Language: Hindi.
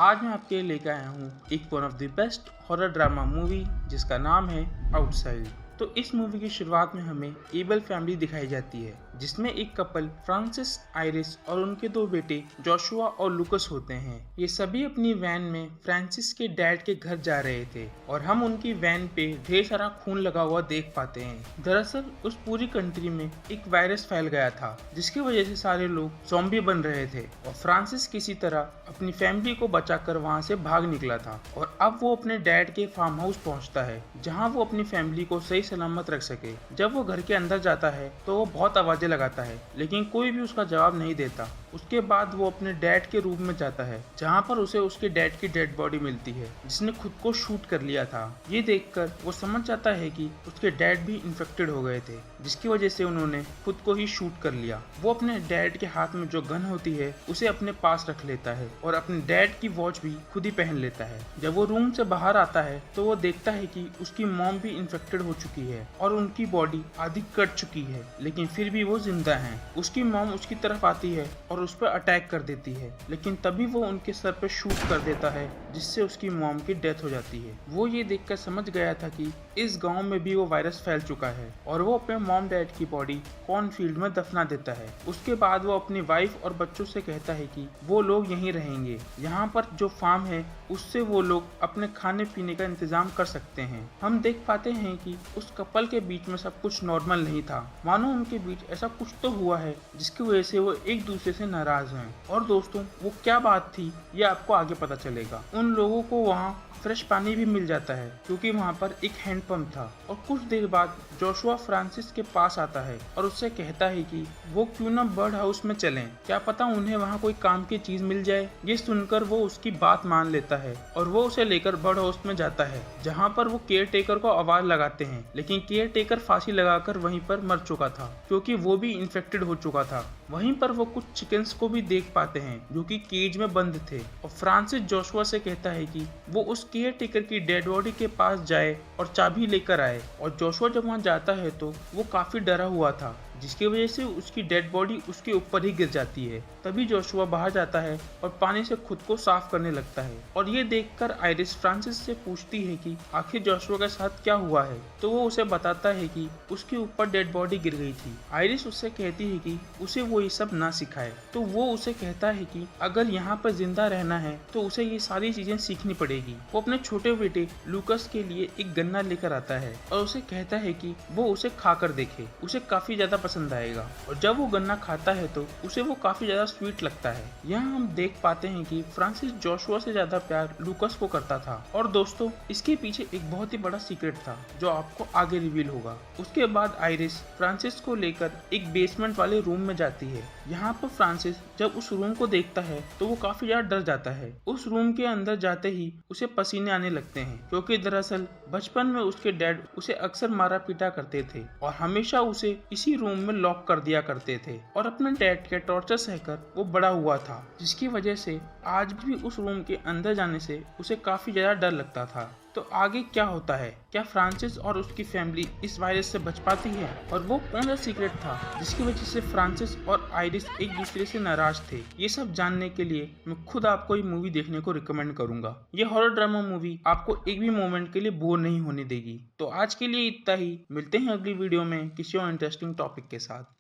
आज मैं आपके लिए लेकर आया हूँ एक one of the best horror drama movie जिसका नाम है आउटसाइड। तो इस मूवी की शुरुआत में हमें एबल फैमिली दिखाई जाती है जिसमें एक कपल फ्रांसिस, आइरिस और उनके दो बेटे जोशुआ और लुकस होते हैं। ये सभी अपनी वैन में फ्रांसिस के डैड के घर जा रहे थे और हम उनकी वैन पे ढेर सारा खून लगा हुआ देख पाते हैं। दरअसल उस पूरी कंट्री में एक वायरस फैल गया था जिसकी वजह से सारे लोग ज़ॉम्बी बन रहे थे और फ्रांसिस किसी तरह अपनी फैमिली को बचाकर वहां से भाग निकला था और अब वो अपने डैड के फार्म हाउस पहुंचता है जहां वो अपनी फैमिली को सही सलामत रख सके। जब वो घर के अंदर जाता है तो वो बहुत आवाजें लगाता है लेकिन कोई भी उसका जवाब नहीं देता। उसके बाद वो अपने डैड के रूम में जाता है जहाँ पर उसे उसके डैड की डेड बॉडी मिलती है जिसने खुद को शूट कर लिया था। ये देखकर वो समझ जाता है कि उसके डैड भी इन्फेक्टेड हो गए थे जिसकी वजह से उन्होंने खुद को ही शूट कर लिया। वो अपने डैड के हाथ में जो गन होती है उसे अपने पास रख लेता है और अपने डैड की वॉच भी खुद ही पहन लेता है। जब वो रूम से बाहर आता है तो वो देखता है कि उसकी मॉम भी इन्फेक्टेड हो चुकी है और उनकी बॉडी आधी कट चुकी है लेकिन फिर भी वो जिंदा हैं। उसकी मॉम उसकी तरफ आती है और उस पर अटैक कर देती है लेकिन तभी वो उनके सर पे शूट कर देता है जिससे उसकी मॉम की डेथ हो जाती है। वो ये देखकर समझ गया था कि इस गांव में भी वो वायरस फैल चुका है और वो अपने मॉम डैड की बॉडी कॉर्नफील्ड में दफना देता है। उसके बाद वो अपनी वाइफ और बच्चों से कहता है कि वो लोग यहीं रहेंगे, यहाँ पर जो फार्म है उससे वो लोग अपने खाने पीने का इंतजाम कर सकते हैं। हम देख पाते हैं कि उस कपल के बीच में सब कुछ नॉर्मल नहीं था, मानो उनके बीच ऐसा कुछ तो हुआ है जिसकी वजह से वो एक दूसरे से नाराज हैं। और दोस्तों वो क्या बात थी ये आपको आगे पता चलेगा। उन लोगों को वहाँ फ्रेश पानी भी मिल जाता है क्योंकि वहाँ पर एक हैंडपंप था। और कुछ देर बाद जोशुआ फ्रांसिस के पास आता है और उससे कहता है कि वो क्यों ना बर्ड हाउस में चलें, क्या पता उन्हें वहाँ कोई काम की चीज मिल जाए। ये सुनकर वो उसकी बात मान लेता है और वो उसे लेकर बर्ड हाउस में जाता है जहाँ पर वो केयर टेकर को आवाज लगाते हैं लेकिन केयर टेकर फांसी लगाकर वहीं पर मर चुका था क्योंकि वो भी इन्फेक्टेड हो चुका था। वहीं पर वो कुछ चिकन्स को भी देख पाते हैं जो कि केज में बंद थे और फ्रांसिस जोशुआ से कहता है कि वो उस केयर टेकर की डेड बॉडी के पास जाए और चाबी लेकर आए। और जोशुआ जब वहां जाता है तो वो काफी डरा हुआ था जिसकी वजह से उसकी डेड बॉडी उसके ऊपर ही गिर जाती है। तभी जोशुआ बाहर जाता है और पानी से खुद को साफ करने लगता है और ये देखकर आइरिस फ्रांसिस से पूछती है कि आखिर जोशुआ के साथ क्या हुआ है। तो वो उसे बताता है कि उसके ऊपर डेड बॉडी गिर गई थी। आइरिस उससे कहती है कि उसे वो ये सब ना सिखाए। तो वो उसे कहता है कि अगर यहाँ पर जिंदा रहना है तो उसे ये सारी चीजें सीखनी पड़ेगी। वो अपने छोटे बेटे लुकस के लिए एक गन्ना लेकर आता है और उसे कहता है कि वो उसे खाकर देखे, उसे काफी ज्यादा पसंद आएगा। और जब वो गन्ना खाता है तो उसे वो काफी ज्यादा स्वीट लगता है। यहाँ हम देख पाते हैं कि फ्रांसिस जोशुआ से ज्यादा प्यार लुकस को करता था। और दोस्तों इसके पीछे एक बहुत ही बड़ा सीक्रेट था जो आपको आगे रिवील होगा। उसके बाद आइरिस फ्रांसिस को लेकर एक बेसमेंट वाले रूम में जाती है। यहाँ पर फ्रांसिस जब उस रूम को देखता है तो वो काफी ज्यादा डर जाता है। उस रूम के अंदर जाते ही उसे पसीने आने लगते हैं क्योंकि दरअसल बचपन में उसके डैड उसे अक्सर मारा पीटा करते थे और हमेशा उसे इसी रूम में लॉक कर दिया करते थे और अपने डैड के टॉर्चर सहकर वो बड़ा हुआ था जिसकी वजह से आज भी उस रूम के अंदर जाने से उसे काफी ज्यादा डर लगता था। तो आगे क्या होता है, क्या फ्रांसिस और उसकी फैमिली इस वायरस से बच पाती है और वो कौन सा सीक्रेट था जिसकी वजह से फ्रांसिस और आइरिस एक दूसरे से नाराज थे, ये सब जानने के लिए मैं खुद आपको ये मूवी देखने को रिकमेंड करूंगा। ये हॉरर ड्रामा मूवी आपको एक भी मोमेंट के लिए बोर नहीं होने देगी। तो आज के लिए इतना ही, मिलते हैं अगली वीडियो में किसी और इंटरेस्टिंग टॉपिक के साथ।